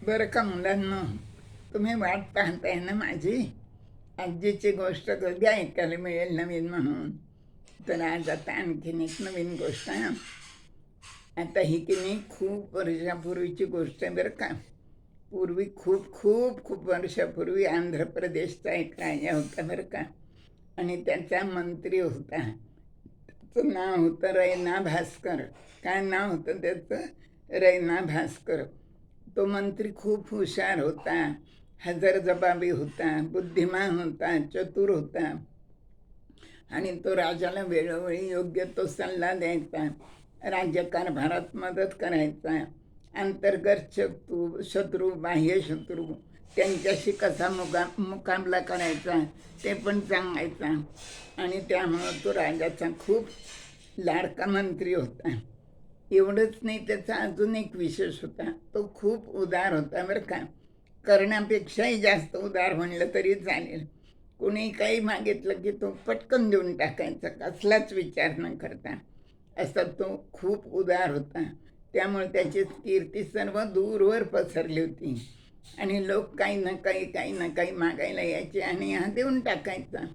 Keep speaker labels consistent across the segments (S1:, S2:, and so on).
S1: बरं का मुलांना, तुम्ही वाट पाहताय ना माझी? आजीची गोष्ट कधी ऐकायला मिळेल नवीन म्हणून. तर आज आता आणखीन एक नवीन गोष्ट आहे. आता ही की नाही खूप वर्षापूर्वीची गोष्ट आहे बरं का. पूर्वी खूप खूप खूप वर्षापूर्वी आंध्र प्रदेशचा एक राजा होता बरं का. आणि त्याचा मंत्री होता. त्याचं नाव होतं रैना भास्कर. काय नाव होतं त्याचं? रैना भास्कर. तो मंत्री खूप हुशार होता, हजरजबाबी होता, बुद्धिमान होता, चतुर होता. आणि तो राजाला वेळोवेळी योग्य तो सल्ला द्यायचा, राज्यकारभारात मदत करायचा, अंतर्गत शत्रू बाह्य शत्रू त्यांच्याशी कसा मुकाबला करायचा ते पण सांगायचा. आणि त्यामुळं तो राजाचा खूप लाडका मंत्री होता. एवढंच नाही, त्याचा अजून एक विशेष होता, तो खूप उदार होता बरं का. करण्यापेक्षाही जास्त उदार म्हणलं तरी चालेल. कोणी काही मागितलं की तो पटकन देऊन टाकायचा, कसलाच विचार न करता. असा तो खूप उदार होता. त्यामुळे त्याची कीर्ती सर्व दूरवर पसरली होती. आणि लोक काही ना काही मागायला यायचे आणि हा देऊन टाकायचा.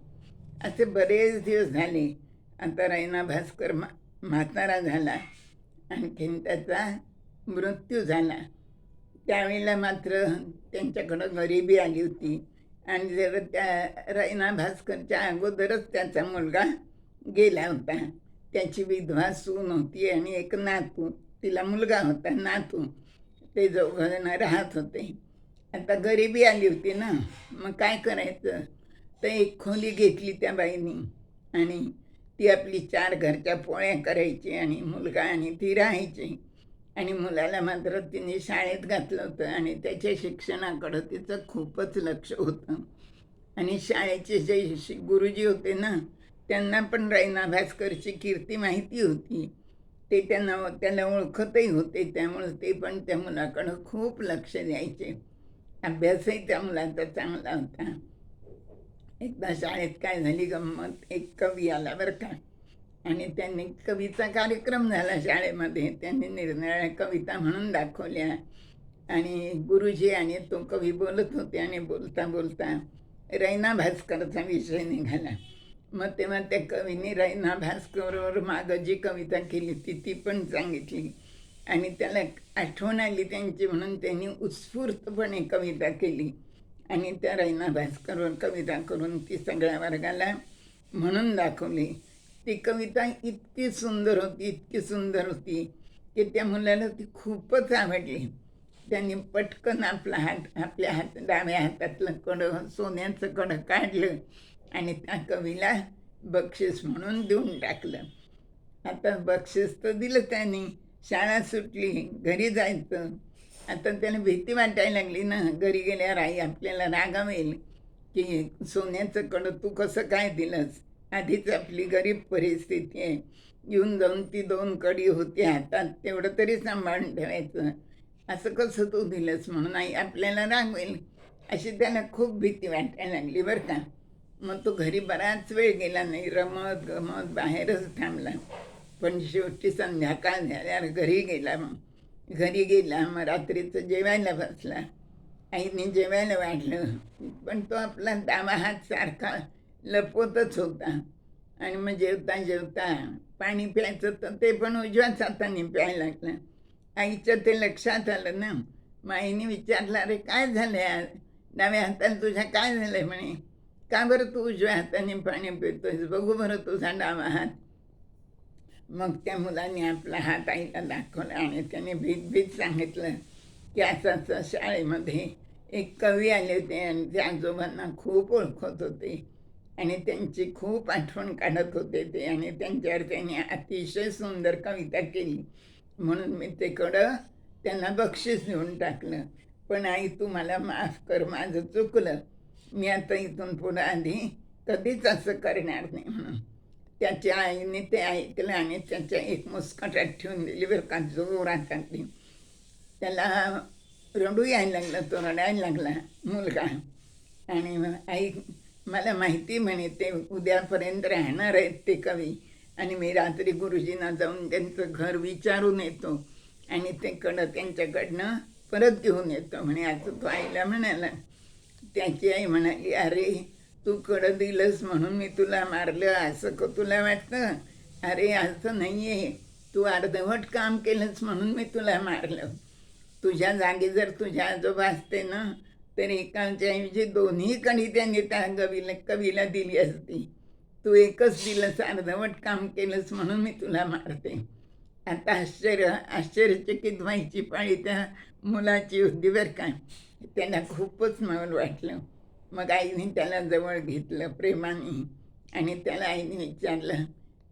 S1: असे बरेच दिवस झाले. आता रैना भास्कर म्हातारा झाला, आणखीन त्याचा मृत्यू झाला. त्यावेळेला मात्र त्यांच्याकडं गरिबी आली होती. आणि जर त्या रैना भास्करच्या अगोदरच त्याचा मुलगा गेला होता. त्याची विधवा सून होती आणि एक नातू. तिला मुलगा होता, नातू. ते दोघं राहत होते. आता गरिबी आली होती ना, मग काय करायचं? तर एक खोली घेतली त्या बाईनी आणि ती आपली 4 घरच्या पोळ्या करायची आणि मुलगा आणि ती राहायची. आणि मुलाला मात्र तिने शाळेत घातलं होतं आणि त्याच्या शिक्षणाकडं तिचं खूपच लक्ष होतं. आणि शाळेचे जे गुरुजी होते ना, त्यांना पण रैना भास्करची कीर्ती माहिती होती. ते त्याला ओळखतही होते. त्यामुळे ते पण त्या मुलाकडं खूप लक्ष द्यायचे. अभ्यासही त्या मुलाचा चांगला होता. एकदा शाळेत काय झाली गंमत, एक कवी आला बरं का. आणि त्यांनी कविता कार्यक्रम झाला शाळेमध्ये. त्यांनी निरनिराळ्या कविता म्हणून दाखवल्या. आणि गुरुजी आणि तो कवी बोलत होते आणि बोलता बोलता रैना भास्करचा विषय निघाला. मग तेव्हा त्या कवीने रैना भास्करवर मागं जी कविता केली ती पण सांगितली. आणि त्याला आठवण आली त्यांची, म्हणून त्यांनी उत्स्फूर्तपणे कविता केली. आणि त्या रैना भास्करवर कविता करून ती सगळ्या वर्गाला म्हणून दाखवली. ती कविता इतकी सुंदर होती, इतकी सुंदर होती की त्या मुलाला ती खूपच आवडली. त्यांनी पटकन आपल्या डाव्या हातातलं कडं, सोन्याचं कडं काढलं आणि त्या कवीला बक्षीस म्हणून देऊन टाकलं. आता बक्षीस तर दिलं त्यांनी. शाळा सुटली, घरी जायचं. आता त्याला भीती वाटायला लागली ना, घरी गेल्यावर आई आपल्याला रागावेल की सोन्याचं कडं तू कसं काय दिलंस? आधीच आपली गरीब परिस्थिती आहे. येऊन जाऊन ती 2 कडी होती हातात, तेवढं तरी सांभाळून ठेवायचं. असं कसं तू दिलंस म्हणून आई आपल्याला रागवेल, अशी त्याला खूप भीती वाटायला लागली बरं का. मग तो घरी बराच वेळ गेला नाही, रमत गमत बाहेरच थांबला. पण शेवटी संध्याकाळ झाल्यावर घरी गेला. मग रात्रीचं जेवायला बसला. आईने जेवायला वाढलं, पण तो आपला डावा हात सारखा लपवतच होता. आणि मग जेवता जेवता पाणी प्यायचं तर ते पण उजव्याच हाताने प्यायला लागलं. आईच्या ते लक्षात आलं ना. मग आईने विचारलं, अरे काय झालं यार, डाव्या हाताला तुझ्या काय झालंय म्हणे? का बरं तू उजव्या हाताने पाणी पितोयस, बघू बरं तुझा डावा हात. मग त्या मुलाने आपला हात आईला दाखवला आणि त्याने भीत सांगितलं की असं असं शाळेमध्ये एक कवी आले होते आणि ते आजोबांना खूप ओळखत होते आणि त्यांची खूप आठवण काढत होते ते, आणि त्यांच्यावर त्यांनी अतिशय सुंदर कविता केली, म्हणून मी ते त्यांना बक्षीस देऊन टाकलं. पण आई तू मला माफ कर, माझं चुकलं. मी आता इथून पुढं आधी कधीच असं करणार नाही म्हणून. त्याच्या आईने ते ऐकलं आणि त्याच्या एक मुस्कटात ठेवून दिली बरं का, जोरात टाकली. त्याला रडू यायला लागलं, तो रडायला लागला मुलगा. आणि आई मला माहिती म्हणे ते उद्यापर्यंत राहणार आहेत ते कवी, आणि मी रात्री गुरुजींना जाऊन त्यांचं घर विचारून येतो आणि ते त्यांच्याकडनं परत घेऊन येतो म्हणे. असं तो आईला म्हणाला. त्याची आई म्हणाली, अरे तू कडं दिलंस म्हणून मी तुला मारलं असं का तुला वाटतं? अरे असं नाही आहे, तू अर्धवट काम केलंस म्हणून मी तुला मारलं. तुझ्या जागी जर तुझ्या आजोबा असते ना, तर एकाच्या ऐवजी दोन्ही कडी त्यांनी त्या कवीला दिली असती. तू एकच दिलंस, अर्धवट काम केलंस म्हणून मी तुला मारते. आता आश्चर्यचकित व्हायची पाळी त्या मुलाची होती बरं का. त्यांना खूपच नवल वाटलं. मग आईने त्याला जवळ घेतलं प्रेमाने आणि त्याला आईने विचारलं,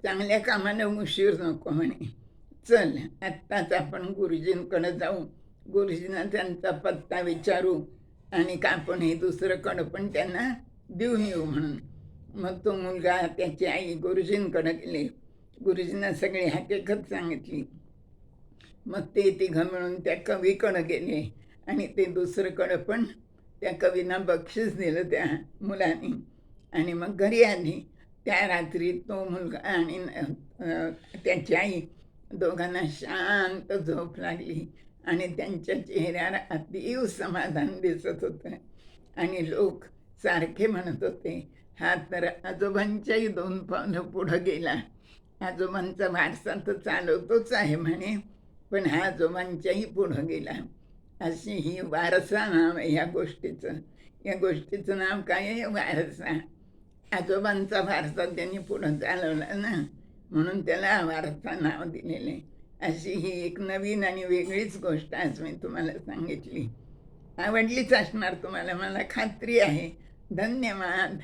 S1: चांगल्या कामाला उशीर नको म्हणे. चल आत्ताच आपण गुरुजींकडं जाऊ, गुरुजींना त्यांचा पत्ता विचारू आणि का आपण हे दुसरं कडं पण त्यांना देऊन येऊ म्हणून. मग तो मुलगा त्याची आई गुरुजींकडं गेले. गुरुजींना सगळी हकीकत सांगितली. मग ते तिघं मिळून त्या कवीकडं गेले आणि ते दुसरीकडं पण त्या कवींना बक्षीस दिलं त्या मुलाने. आणि मग घरी आली. त्या रात्री तो मुलगा आणि त्याची आई दोघांना शांत झोप लागली आणि त्यांच्या चेहऱ्यावर अतीव समाधान दिसत होतं. आणि लोक सारखे म्हणत होते, हा तर आजोबांच्याही 2 पावलं पुढं गेला. आजोबांचा वारसा तर चालवतोच आहे म्हणे, पण हा आजोबांच्याही पुढं गेला. अशी ही वारसा नाव आहे ह्या गोष्टीचं. या गोष्टीचं नाव काय आहे? वारसा. आजोबांचा वारसा त्यांनी पुढं चालवला ना, म्हणून त्याला वारसा नाव दिलेलं आहे. अशी ही एक नवीन आणि वेगळीच गोष्ट आज मी तुम्हाला सांगितली. आवडलीच असणार तुम्हाला, मला खात्री आहे. धन्यवाद.